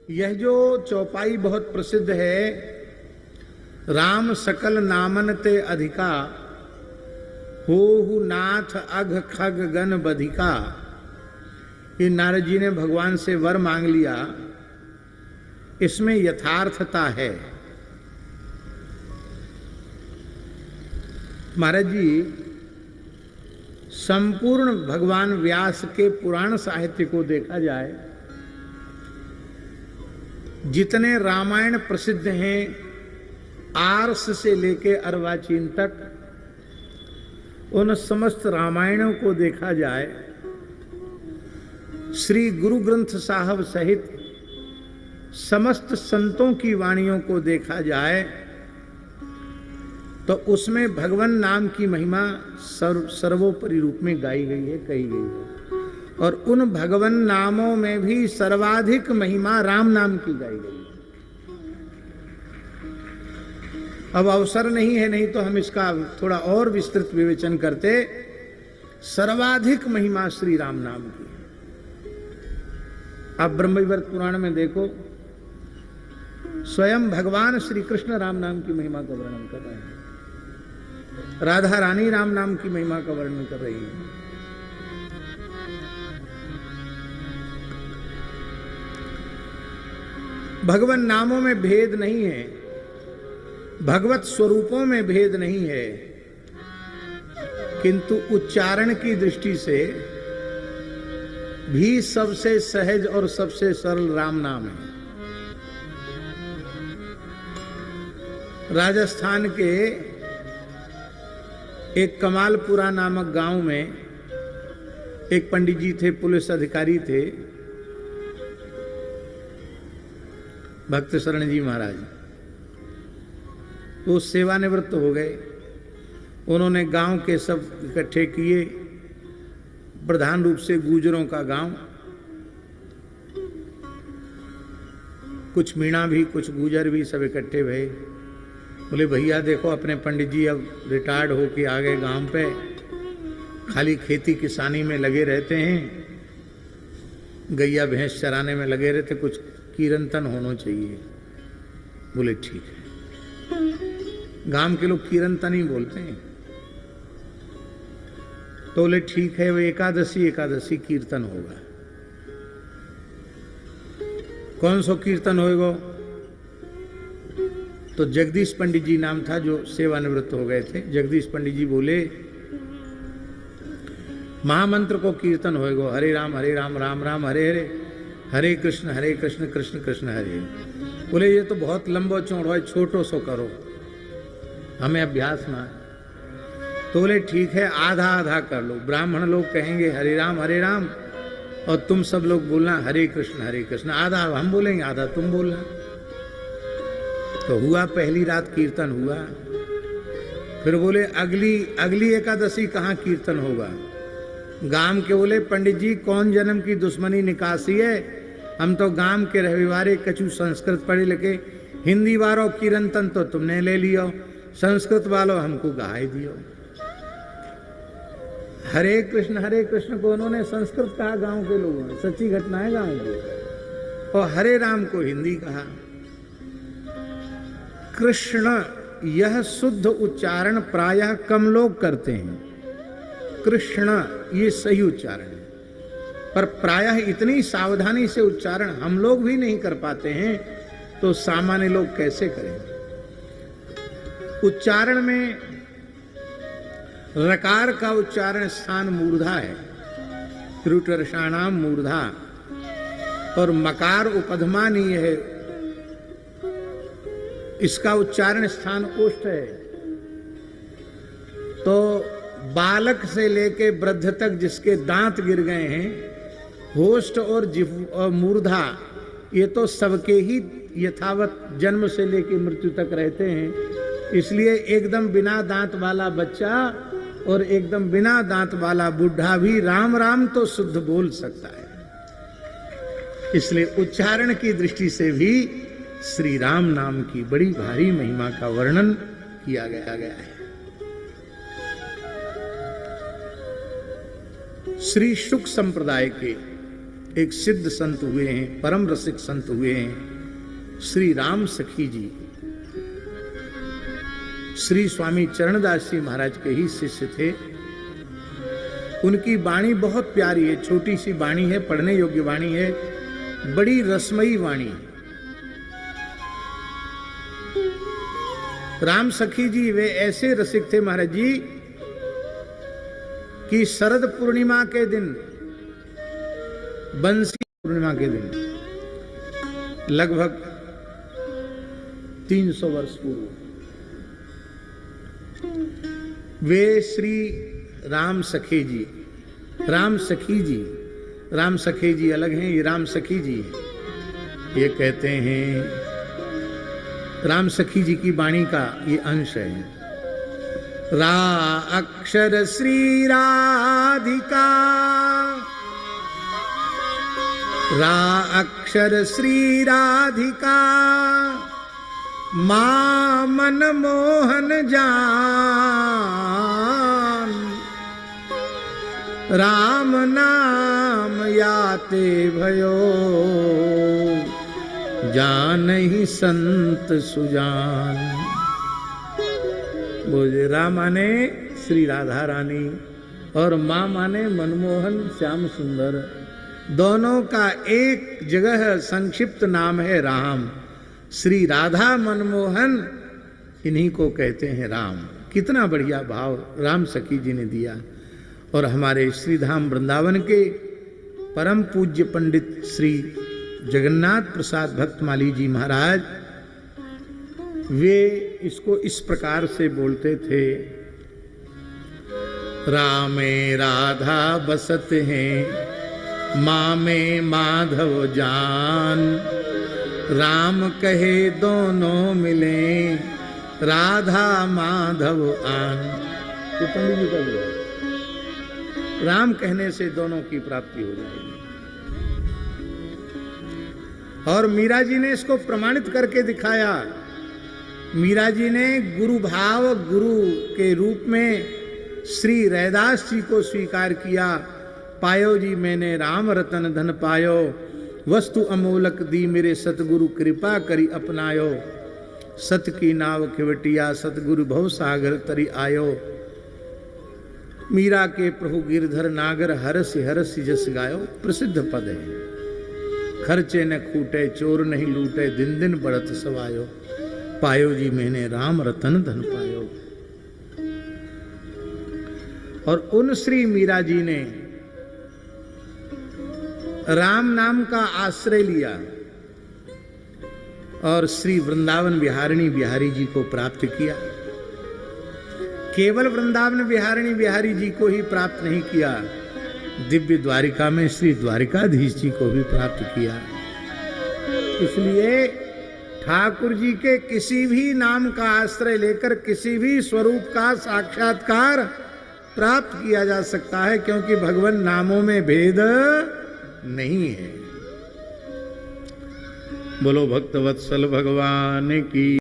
यह जो चौपाई बहुत प्रसिद्ध है, राम सकल नामन ते अधिका, होहु नाथ अघ खग गन बधिका। ये नारद जी ने भगवान से वर मांग लिया, इसमें यथार्थता है। महाराज जी, संपूर्ण भगवान व्यास के पुराण साहित्य को देखा जाए, जितने रामायण प्रसिद्ध हैं, आर्ष से लेके अर्वाचीन तक, उन समस्त रामायणों को देखा जाए, श्री गुरु ग्रंथ साहब सहित समस्त संतों की वाणियों को देखा जाए, तो उसमें भगवान नाम की महिमा सर्वोपरि रूप में गाई गई है, कही गई है। और उन भगवान नामों में भी सर्वाधिक महिमा राम नाम की गाई गई है। अब अवसर नहीं है, नहीं तो हम इसका थोड़ा और विस्तृत विवेचन करते। सर्वाधिक महिमा श्री राम नाम की है। आप ब्रह्मविवर्त पुराण में देखो, स्वयं भगवान श्री कृष्ण राम नाम की महिमा का वर्णन कर रहे हैं, राधा रानी राम नाम की महिमा का वर्णन कर रही है। भगवान नामों में भेद नहीं है, भगवत स्वरूपों में भेद नहीं है, किंतु उच्चारण की दृष्टि से भी सबसे सहज और सबसे सरल राम नाम है। राजस्थान के एक कमालपुरा नामक गांव में एक पंडित जी थे, पुलिस अधिकारी थे, भक्त शरण जी महाराज। वो सेवानिवृत्त हो गए। उन्होंने गांव के सब इकट्ठे किए, प्रधान रूप से गुजरों का गांव, कुछ मीणा भी, कुछ गुजर भी, सब इकट्ठे भये। बोले भैया देखो, अपने पंडित जी अब रिटायर्ड होके आ गए गांव पे, खाली खेती किसानी में लगे रहते हैं, गैया भैंस चराने में लगे रहते, कुछ कीर्तन होना चाहिए। बोले ठीक है। गांव के लोग कीर्तन ही बोलते हैं। तो बोले ठीक है, वो एकादशी कीर्तन होगा। कौन सा कीर्तन होएगा? तो जगदीश पंडित जी नाम था, जो सेवानिवृत्त हो गए थे। जगदीश पंडित जी बोले महामंत्र को कीर्तन होएगा, हरे राम राम राम हरे हरे, हरे कृष्ण कृष्ण कृष्ण हरे। बोले ये तो बहुत लंबा चौड़ा है, छोटो सो करो, हमें अभ्यास ना है। तो बोले ठीक है, आधा आधा कर लो। ब्राह्मण लोग कहेंगे हरे राम और तुम सब लोग बोलना हरे कृष्ण। आधा हम बोलेंगे, आधा तुम बोलना। तो हुआ, पहली रात कीर्तन हुआ। फिर बोले अगली एकादशी कहाँ कीर्तन होगा? गांव के बोले पंडित जी कौन जन्म की दुश्मनी निकासी है, हम तो गांव के रविवारे कछु संस्कृत पढ़े लिखे, हिंदी वालों कीर्तन तो तुमने ले लियो, संस्कृत वालों हमको गाय दियो। हरे कृष्ण को उन्होंने संस्कृत कहा गांव के लोगों ने, सच्ची घटना है गांव की। और हरे राम को हिंदी कहा। कृष्ण यह शुद्ध उच्चारण प्रायः कम लोग करते हैं। कृष्ण ये सही उच्चारण है, पर प्रायः इतनी सावधानी से उच्चारण हम लोग भी नहीं कर पाते हैं, तो सामान्य लोग कैसे करें? उच्चारण में रकार का उच्चारण स्थान मूर्धा है, त्रुटर्षाणाम मूर्धा, और मकार उपधमानीय है, इसका उच्चारण स्थान ओष्ठ है। तो बालक से लेके वृद्ध तक जिसके दांत गिर गए हैं, होष्ठ और मूर्धा, ये तो सबके ही यथावत जन्म से लेके मृत्यु तक रहते हैं। इसलिए एकदम बिना दांत वाला बच्चा और एकदम बिना दांत वाला बूढ़ा भी राम राम तो शुद्ध बोल सकता है। इसलिए उच्चारण की दृष्टि से भी श्री राम नाम की बड़ी भारी महिमा का वर्णन किया गया है। श्री शुक संप्रदाय के एक सिद्ध संत हुए हैं, परम रसिक संत हुए हैं श्री राम सखी जी। श्री स्वामी चरणदास जी महाराज के ही शिष्य थे। उनकी वाणी बहुत प्यारी है, छोटी सी वाणी है, पढ़ने योग्य वाणी है, बड़ी रसमयी वाणी। राम सखी जी वे ऐसे रसिक थे महाराज जी कि शरद पूर्णिमा के दिन, बंसी पूर्णिमा के दिन, लगभग 300 वर्ष पूर्व, वे श्री राम सखी जी, राम सखी जी, राम सखी जी अलग हैं, ये राम सखी जी ये कहते हैं। राम सखी जी की वाणी का ये अंश है। रा अक्षर श्री राधिका, रा अक्षर श्री राधिका, मां मन मोहन जान, राम नाम याते भयो, जान ही संत सुजान। बोले राम माने श्री राधा रानी और मां माने मनमोहन श्याम सुंदर, दोनों का एक जगह संक्षिप्त नाम है राम। श्री राधा मनमोहन, इन्हीं को कहते हैं राम। कितना बढ़िया भाव राम सखी जी ने दिया। और हमारे श्रीधाम वृंदावन के परम पूज्य पंडित श्री जगन्नाथ प्रसाद भक्तमाली जी महाराज, वे इसको इस प्रकार से बोलते थे। रामे राधा बसत हैं, माँ में माधव जान, राम कहे दोनों मिले, राधा माधव आन। तो पंडित जी का बोला, राम कहने से दोनों की प्राप्ति हो जाएगी। और मीरा जी ने इसको प्रमाणित करके दिखाया। मीरा जी ने गुरु भाव, गुरु के रूप में श्री रैदास जी को स्वीकार किया। पायो जी मैंने राम रतन धन पायो, वस्तु अमोलक दी मेरे सतगुरु कृपा करी अपनायो, सत की नाव खिवटिया सतगुरु भव सागर तरी आयो। मीरा के प्रभु गिरधर नागर, हरस हरस जस गायो, प्रसिद्ध पद है। खर्चे न खूटे चोर नहीं लूटे, दिन दिन बढ़त सवायो, पायो जी मैंने राम रतन धन पायो। और उन श्री मीरा जी ने राम नाम का आश्रय लिया और श्री वृंदावन बिहारिणी बिहारी जी को प्राप्त किया। केवल वृंदावन बिहारिणी बिहारी जी को ही प्राप्त नहीं किया, दिव्य द्वारिका में श्री द्वारिकाधीश जी को भी प्राप्त किया। इसलिए ठाकुर जी के किसी भी नाम का आश्रय लेकर किसी भी स्वरूप का साक्षात्कार प्राप्त किया जा सकता है, क्योंकि भगवान नामों में भेद नहीं है। बोलो भक्तवत्सल भगवान की।